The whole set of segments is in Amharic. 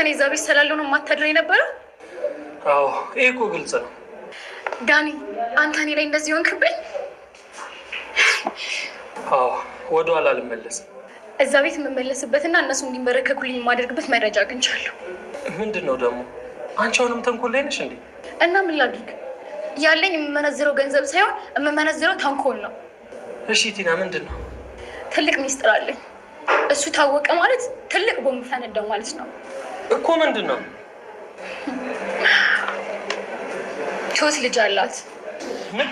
እኔ እዛ ቤት ስላለው ነው የማታድረው የነበረው? አዎ ይሄ እኮ ግልጽ ነው። ዳኒ አንተ እኔ ላይ እንደዚህ ሆንክብኝ። አዎ ወደኋላ አልመለስም። እዛ ቤት የምመለስበትና እነሱ እንዲመረከኩልኝ የማደርግበት መረጃ አግኝቻለሁ። ምንድን ነው ደግሞ? አንቺ አሁንም ተንኮል ላይ ነሽ እንዴ? እና ምን ላድርግ? ያለኝ የምመነዝረው ገንዘብ ሳይሆን የምመነዝረው ተንኮል ነው። እሺ ቲና ምንድን ነው? ትልቅ ሚስጥር አለኝ። እሱ ታወቀ ማለት ትልቅ ቦምብ ፈነዳው ማለት ነው እኮ። ምንድን ነው? ትሁት ልጅ አላት። ምን?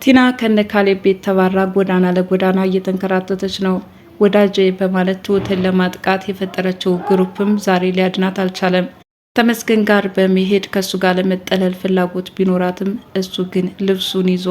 ቲና ከነ ካሌብ ቤት ተባራ ጎዳና ለጎዳና እየተንከራተተች ነው። ወዳጄ በማለት ትሁትን ለማጥቃት የፈጠረችው ግሩፕም ዛሬ ሊያድናት አልቻለም። ተመስገን ጋር በመሄድ ከሱ ጋር ለመጠለል ፍላጎት ቢኖራትም እሱ ግን ልብሱን ይዞ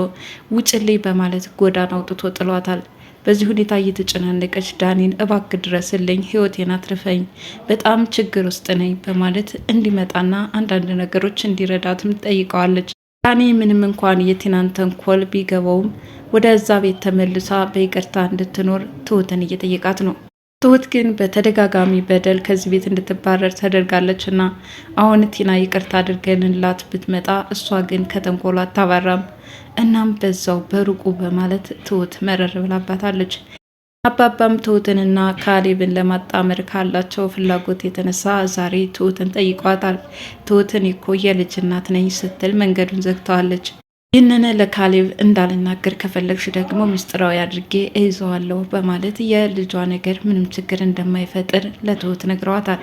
ውጭልኝ በማለት ጎዳና አውጥቶ ጥሏታል። በዚህ ሁኔታ እየተጨናነቀች ዳኒን እባክህ ድረስልኝ፣ ህይወቴን አትርፈኝ፣ በጣም ችግር ውስጥ ነኝ በማለት እንዲመጣና አንዳንድ ነገሮች እንዲረዳትም ጠይቀዋለች። ዳኒ ምንም እንኳን የቲናን ተንኮል ቢገባውም ወደዛ ቤት ተመልሳ በይቅርታ እንድትኖር ትሁትን እየጠየቃት ነው። ትሁት ግን በተደጋጋሚ በደል ከዚህ ቤት እንድትባረር ተደርጋለች እና አሁን ቲና ይቅርታ አድርገንላት ብትመጣ እሷ ግን ከተንኮሏ አታባራም። እናም በዛው በሩቁ በማለት ትሁት መረር ብላባታለች። አባባም ትሁትንና ካሌብን ለማጣመር ካላቸው ፍላጎት የተነሳ ዛሬ ትሁትን ጠይቋታል። ትሁትን እኮ የልጅ እናት ነኝ ስትል መንገዱን ዘግተዋለች። ይህንን ለካሌብ እንዳልናገር ከፈለግሽ ደግሞ ምስጢራዊ አድርጌ እይዘዋለሁ በማለት የልጇ ነገር ምንም ችግር እንደማይፈጥር ለትሁት ነግረዋታል።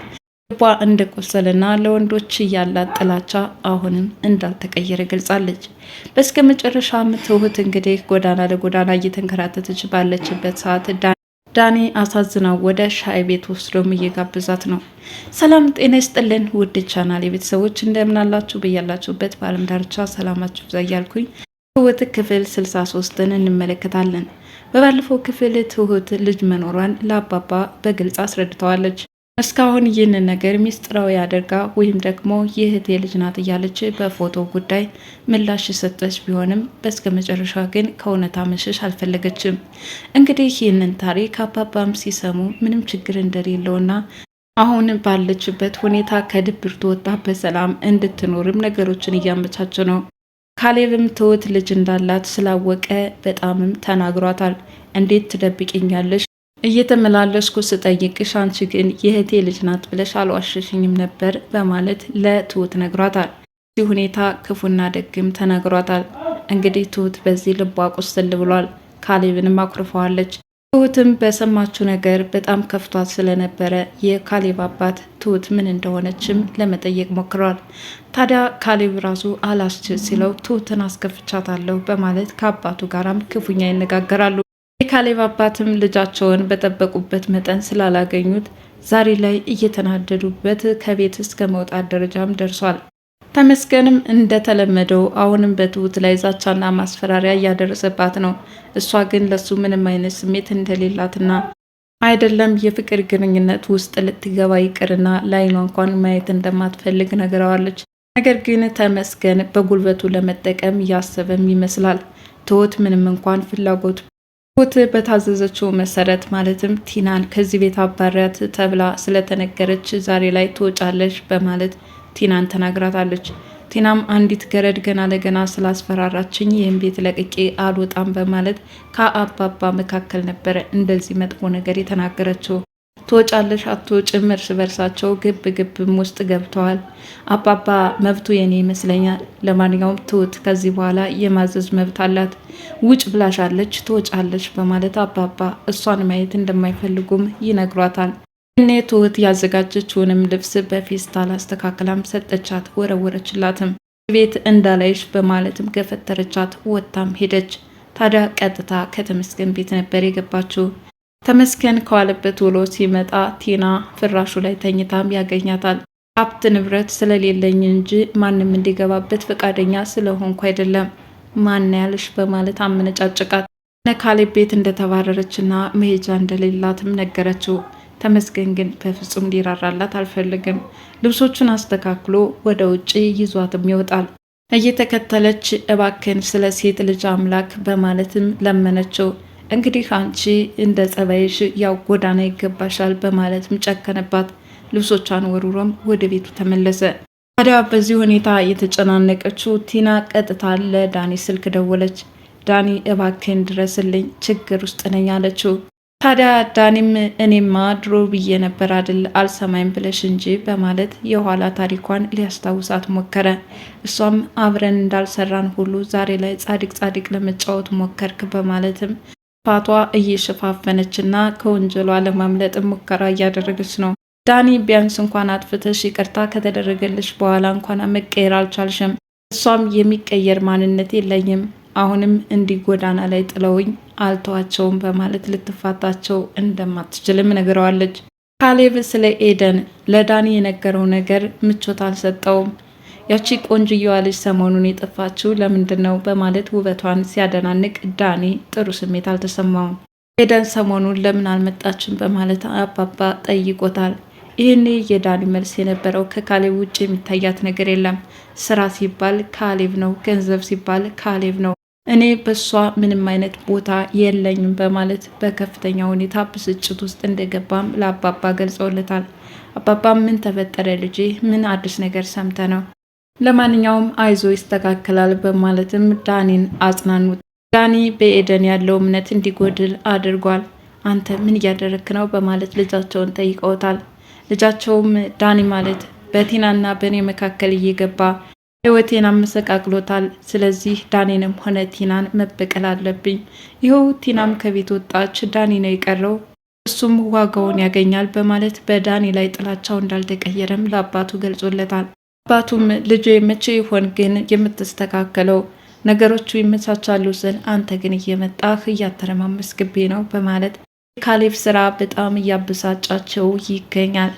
ልቧ እንደቆሰለና ለወንዶች ያላት ጥላቻ አሁንም እንዳልተቀየረ ገልጻለች። በስከ መጨረሻም ትሁት እንግዲህ ጎዳና ለጎዳና እየተንከራተተች ባለችበት ሰዓት ዳኒ አሳዝናው ወደ ሻይ ቤት ወስዶም እየጋበዛት ነው። ሰላም ጤና ይስጥልን ውድ ቻናል የቤተሰቦች እንደምናላችሁ በያላችሁበት በአለም ዳርቻ ሰላማችሁ ይብዛ እያልኩኝ ትሁት ክፍል 63ን እንመለከታለን። በባለፈው ክፍል ትሁት ልጅ መኖሯን ለአባባ በግልጽ አስረድተዋለች። እስካሁን ይህንን ነገር ሚስጥራዊ አድርጋ ወይም ደግሞ የእህቴ ልጅ ናት እያለች በፎቶ ጉዳይ ምላሽ የሰጠች ቢሆንም በስከ መጨረሻ ግን ከእውነታ መሸሽ አልፈለገችም። እንግዲህ ይህንን ታሪክ አባባም ሲሰሙ ምንም ችግር እንደሌለውና አሁን ባለችበት ሁኔታ ከድብርት ወጣ በሰላም እንድትኖርም ነገሮችን እያመቻቸ ነው። ካሌብም ትሁት ልጅ እንዳላት ስላወቀ በጣምም ተናግሯታል። እንዴት ትደብቅኛለሽ? እየተመላለስኩ ስጠይቅሽ አንቺ ግን የእህቴ ልጅ ናት ብለሽ አልዋሸሽኝም ነበር በማለት ለትሁት ነግሯታል። በዚህ ሁኔታ ክፉና ደግም ተነግሯታል። እንግዲህ ትሁት በዚህ ልቧ ቁስል ብሏል። ካሌብንም አኩርፈዋለች። ትሁትም በሰማችው ነገር በጣም ከፍቷት ስለነበረ የካሌብ አባት ትሁት ምን እንደሆነችም ለመጠየቅ ሞክረዋል። ታዲያ ካሌብ ራሱ አላስችል ሲለው ትሁትን አስከፍቻታለሁ በማለት ከአባቱ ጋራም ክፉኛ ይነጋገራሉ። የካሌብ አባትም ልጃቸውን በጠበቁበት መጠን ስላላገኙት ዛሬ ላይ እየተናደዱበት ከቤት እስከ መውጣት ደረጃም ደርሷል። ተመስገንም እንደተለመደው አሁንም በትሁት ላይ ዛቻና ማስፈራሪያ እያደረሰባት ነው። እሷ ግን ለሱ ምንም አይነት ስሜት እንደሌላትና አይደለም የፍቅር ግንኙነት ውስጥ ልትገባ ይቅርና ለዓይኗ እንኳን ማየት እንደማትፈልግ ነገረዋለች። ነገር ግን ተመስገን በጉልበቱ ለመጠቀም እያሰበም ይመስላል። ትሁት ምንም እንኳን ፍላጎቱ ትሁት በታዘዘችው መሰረት ማለትም ቲናን ከዚህ ቤት አባሪያት ተብላ ስለተነገረች ዛሬ ላይ ትወጫለሽ በማለት ቲናን ተናግራታለች። ቲናም አንዲት ገረድ ገና ለገና ስላስፈራራችኝ ይህን ቤት ለቅቄ አልወጣም በማለት ከአባባ መካከል ነበረ እንደዚህ መጥፎ ነገር የተናገረችው። ትወጫለሽ አትወጭም እርስ በርሳቸው ግብ ግብም ውስጥ ገብተዋል። አባባ መብቱ የኔ ይመስለኛል። ለማንኛውም ትሁት ከዚህ በኋላ የማዘዝ መብት አላት። ውጭ ብላሻለች ትወጫለች በማለት አባባ እሷን ማየት እንደማይፈልጉም ይነግሯታል። እኔ ትሁት ያዘጋጀችውንም ልብስ በፌስታል አስተካክላም ሰጠቻት፣ ወረወረችላትም። ቤት እንዳላይሽ በማለትም ገፈተረቻት፣ ወጣም ሄደች። ታዲያ ቀጥታ ከተመስገን ቤት ነበር የገባችው። ተመስገን ከዋለበት ውሎ ሲመጣ ቲና ፍራሹ ላይ ተኝታም ያገኛታል። ሀብት ንብረት ስለሌለኝ እንጂ ማንም እንዲገባበት ፈቃደኛ ስለሆንኩ አይደለም፣ ማን ያለሽ በማለት አመነጫጭቃት። ካሌብ ቤት እንደተባረረችና መሄጃ እንደሌላትም ነገረችው። ተመስገን ግን በፍጹም ሊራራላት አልፈልግም። ልብሶቹን አስተካክሎ ወደ ውጪ ይዟትም ይወጣል። እየተከተለች እባክን ስለ ሴት ልጅ አምላክ በማለትም ለመነችው። እንግዲህ አንቺ እንደ ጸባይሽ ያው ጎዳና ይገባሻል በማለትም ጨከነባት። ልብሶቿን ወሩሮም ወደ ቤቱ ተመለሰ። ታዲያ በዚህ ሁኔታ የተጨናነቀችው ቲና ቀጥታ ለዳኒ ስልክ ደወለች። ዳኒ እባክን ድረስልኝ ችግር ውስጥ ነኝ አለችው። ታዲያ ዳኒም እኔማ ድሮ ብዬ ነበር አይደል አልሰማይም ብለሽ እንጂ በማለት የኋላ ታሪኳን ሊያስታውሳት ሞከረ። እሷም አብረን እንዳልሰራን ሁሉ ዛሬ ላይ ጻድቅ ለመጫወት ሞከርክ በማለትም ፋቷ እየሸፋፈነችና ከወንጀሏ ለማምለጥ ሙከራ እያደረገች ነው። ዳኒ ቢያንስ እንኳን አጥፍተሽ ይቅርታ ከተደረገልሽ በኋላ እንኳን መቀየር አልቻልሽም። እሷም የሚቀየር ማንነት የለኝም አሁንም እንዲህ ጎዳና ላይ ጥለውኝ አልተዋቸውም በማለት ልትፋታቸው እንደማትችልም ነግረዋለች። ካሌብ ስለ ኤደን ለዳኒ የነገረው ነገር ምቾት አልሰጠውም። ያቺ ቆንጅየዋ ልጅ ሰሞኑን የጠፋችው ለምንድን ነው በማለት ውበቷን ሲያደናንቅ ዳኒ ጥሩ ስሜት አልተሰማውም። ኤደን ሰሞኑን ለምን አልመጣችም በማለት አባባ ጠይቆታል። ይህኔ የዳኒ መልስ የነበረው ከካሌብ ውጭ የሚታያት ነገር የለም፣ ስራ ሲባል ካሌብ ነው፣ ገንዘብ ሲባል ካሌብ ነው፣ እኔ በሷ ምንም አይነት ቦታ የለኝም በማለት በከፍተኛ ሁኔታ ብስጭት ውስጥ እንደገባም ለአባባ ገልጸውለታል። አባባም ምን ተፈጠረ ልጄ፣ ምን አዲስ ነገር ሰምተ ነው? ለማንኛውም አይዞ ይስተካከላል በማለትም ዳኒን አጽናኑት። ዳኒ በኤደን ያለው እምነት እንዲጎድል አድርጓል። አንተ ምን እያደረክ ነው በማለት ልጃቸውን ጠይቀውታል። ልጃቸውም ዳኒ ማለት በቲናና በእኔ መካከል እየገባ ህይወቴን አመሰቃቅሎታል። ስለዚህ ዳኒንም ሆነ ቲናን መበቀል አለብኝ። ይኸው ቲናም ከቤት ወጣች፣ ዳኒ ነው የቀረው፣ እሱም ዋጋውን ያገኛል በማለት በዳኒ ላይ ጥላቻው እንዳልተቀየረም ለአባቱ ገልጾለታል። አባቱም ልጄ መቼ ይሆን ግን የምትስተካከለው? ነገሮቹ ይመቻቻሉ ስል አንተ ግን እየመጣህ እያተረማመስክቤ ነው በማለት የካሌብ ስራ በጣም እያበሳጫቸው ይገኛል።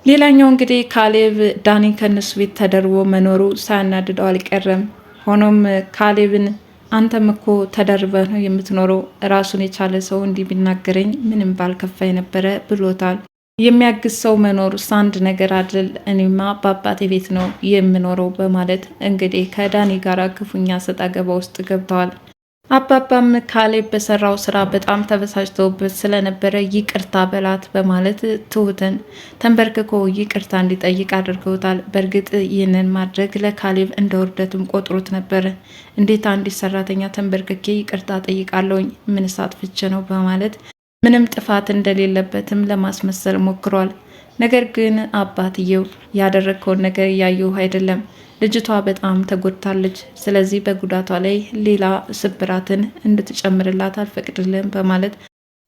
ሌላኛው እንግዲህ ካሌብ ዳኒ ከነሱ ቤት ተደርቦ መኖሩ ሳያናድደው አልቀረም። ሆኖም ካሌብን አንተም እኮ ተደርበህ ነው የምትኖረው፣ ራሱን የቻለ ሰው እንዲህ ቢናገረኝ ምንም ባልከፋ የነበረ ብሎታል። የሚያግዝ ሰው መኖሩ አንድ ነገር አይደል፣ እኔማ በአባቴ ቤት ነው የምኖረው በማለት እንግዲህ ከዳኒ ጋር ክፉኛ ሰጣ ገባ ውስጥ ገብተዋል። አባባም ካሌብ በሰራው ስራ በጣም ተበሳጭተውበት ስለነበረ ይቅርታ በላት በማለት ትሁትን ተንበርክኮ ይቅርታ እንዲጠይቅ አድርገውታል። በእርግጥ ይህንን ማድረግ ለካሌብ እንደ ውርደትም ቆጥሮት ነበር። እንዴት አንዲት ሰራተኛ ተንበርክኬ ይቅርታ ጠይቃለሁኝ? ምን አጥፍቼ ነው በማለት ምንም ጥፋት እንደሌለበትም ለማስመሰል ሞክሯል። ነገር ግን አባትየው ያደረግከውን ነገር እያየሁ አይደለም፣ ልጅቷ በጣም ተጎድታለች። ስለዚህ በጉዳቷ ላይ ሌላ ስብራትን እንድትጨምርላት አልፈቅድልም በማለት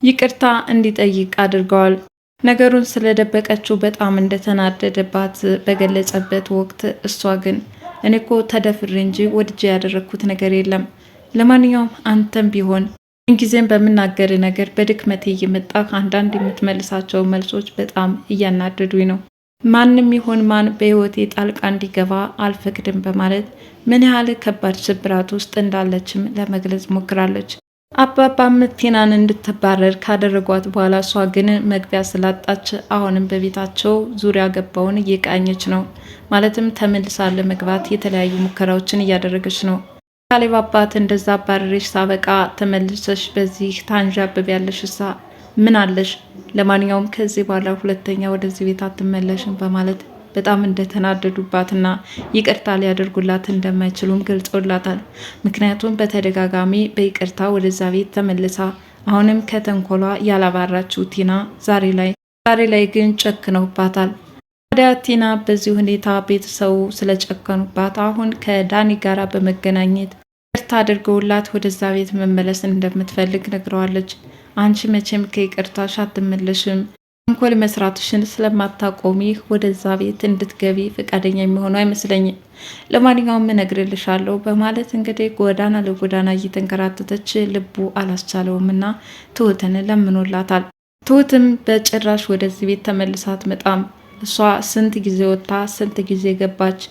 ይቅርታ እንዲጠይቅ አድርገዋል። ነገሩን ስለደበቀችው በጣም እንደተናደደባት በገለጸበት ወቅት እሷ ግን እኔ እኮ ተደፍሬ እንጂ ወድጄ ያደረግኩት ነገር የለም። ለማንኛውም አንተም ቢሆን ጊዜም በምናገር ነገር በድክመቴ እየመጣ አንዳንድ የምትመልሳቸው መልሶች በጣም እያናደዱኝ ነው። ማንም ይሁን ማን በህይወቴ ጣልቃ እንዲገባ አልፈቅድም በማለት ምን ያህል ከባድ ስብራት ውስጥ እንዳለችም ለመግለጽ ሞክራለች። አባባም ቲናን እንድትባረር ካደረጓት በኋላ እሷ ግን መግቢያ ስላጣች አሁንም በቤታቸው ዙሪያ ገባውን እየቃኘች ነው። ማለትም ተመልሳ ለመግባት የተለያዩ ሙከራዎችን እያደረገች ነው። ካሌብ አባት እንደዛ አባረሬሽ ሳበቃ ተመልሰሽ በዚህ ታንዣብቢያለሽ እሳ ምን አለሽ? ለማንኛውም ከዚህ በኋላ ሁለተኛ ወደዚህ ቤት አትመለሽም በማለት በጣም እንደተናደዱባትና ይቅርታ ሊያደርጉላት እንደማይችሉም ገልጾላታል። ምክንያቱም በተደጋጋሚ በይቅርታ ወደዛ ቤት ተመልሳ አሁንም ከተንኮሏ ያላባራችው ቲና ዛሬ ላይ ግን ጨክነውባታል። ታዲያ ቲና በዚህ ሁኔታ ቤተሰቡ ስለጨከኑባት አሁን ከዳኒ ጋራ በመገናኘት ይቅርታ አድርገውላት ወደዛ ቤት መመለስ እንደምትፈልግ ነግረዋለች። አንቺ መቼም ከይቅርታሽ አትመለሽም፣ ተንኮል መስራትሽን ስለማታቆሚ ወደዛ ቤት እንድትገቢ ፈቃደኛ የሚሆኑ አይመስለኝም። ለማንኛውም እነግርልሻለሁ በማለት እንግዲህ ጎዳና ለጎዳና እየተንከራተተች ልቡ አላስቻለውምና ትሁትን ለምኖላታል። ትሁትም በጭራሽ ወደዚህ ቤት ተመልሳ አትመጣም። እሷ ስንት ጊዜ ወጣ ስንት ጊዜ ገባች፣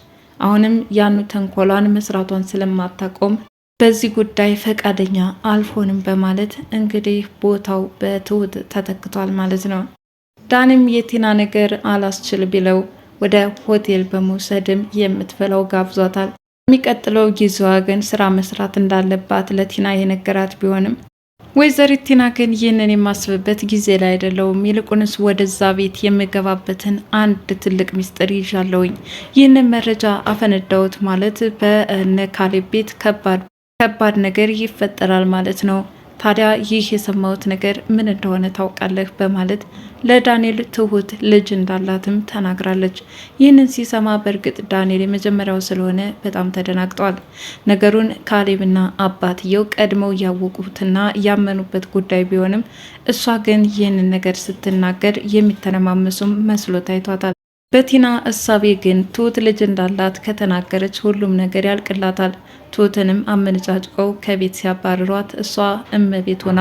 አሁንም ያኑ ተንኮሏን መስራቷን ስለማታቆም በዚህ ጉዳይ ፈቃደኛ አልሆንም በማለት እንግዲህ ቦታው በትሁት ተተክቷል ማለት ነው። ዳኒም የቲና ነገር አላስችል ቢለው ወደ ሆቴል በመውሰድም የምትበላው ጋብዟታል። የሚቀጥለው ጊዜዋ ግን ስራ መስራት እንዳለባት ለቲና የነገራት ቢሆንም ወይዘሪት ቲና ግን ይህንን የማስብበት ጊዜ ላይ አይደለሁም፣ ይልቁንስ ወደዛ ቤት የምገባበትን አንድ ትልቅ ሚስጥር ይዣለሁኝ። ይህንን መረጃ አፈነዳሁት ማለት በእነ ካሌብ ቤት ከባድ ነገር ይፈጠራል ማለት ነው። ታዲያ ይህ የሰማሁት ነገር ምን እንደሆነ ታውቃለህ? በማለት ለዳንኤል ትሁት ልጅ እንዳላትም ተናግራለች። ይህንን ሲሰማ በእርግጥ ዳንኤል የመጀመሪያው ስለሆነ በጣም ተደናግጧል። ነገሩን ካሌብና አባትየው ቀድመው እያወቁትና ያመኑበት ጉዳይ ቢሆንም እሷ ግን ይህንን ነገር ስትናገር የሚተነማመሱም መስሎ ታይቷታል። በቲና እሳቤ ግን ትሁት ልጅ እንዳላት ከተናገረች ሁሉም ነገር ያልቅላታል። ትሁትንም አመነጫጭቀው ከቤት ሲያባርሯት እሷ እመቤት ሆና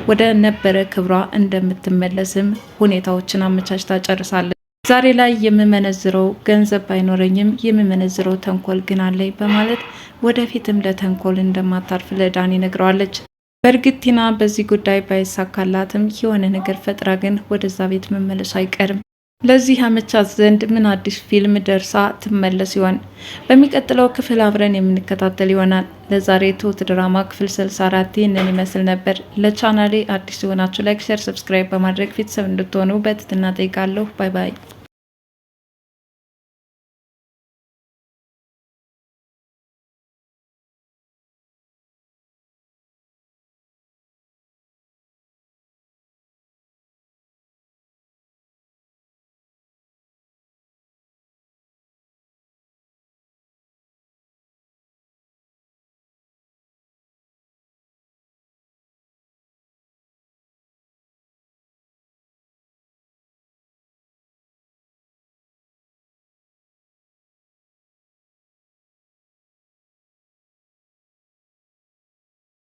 ወደ ነበረ ክብሯ እንደምትመለስም ሁኔታዎችን አመቻችታ ጨርሳለች። ዛሬ ላይ የምመነዝረው ገንዘብ ባይኖረኝም የምመነዝረው ተንኮል ግን አለኝ በማለት ወደፊትም ለተንኮል እንደማታርፍ ለዳኒ ነግረዋለች። በእርግጥ ቲና በዚህ ጉዳይ ባይሳካላትም የሆነ ነገር ፈጥራ ግን ወደዛ ቤት መመለሱ አይቀርም። ለዚህ አመቻት ዘንድ ምን አዲስ ፊልም ደርሳ ትመለስ ይሆን? በሚቀጥለው ክፍል አብረን የምንከታተል ይሆናል። ለዛሬ ትሁት ድራማ ክፍል 64 ይህንን ይመስል ነበር። ለቻናሌ አዲስ የሆናችሁ ላይክ፣ ሼር፣ ሰብስክራይብ በማድረግ ቤተሰብ እንድትሆኑ በትህትና ጠይቃለሁ። ባይ ባይ።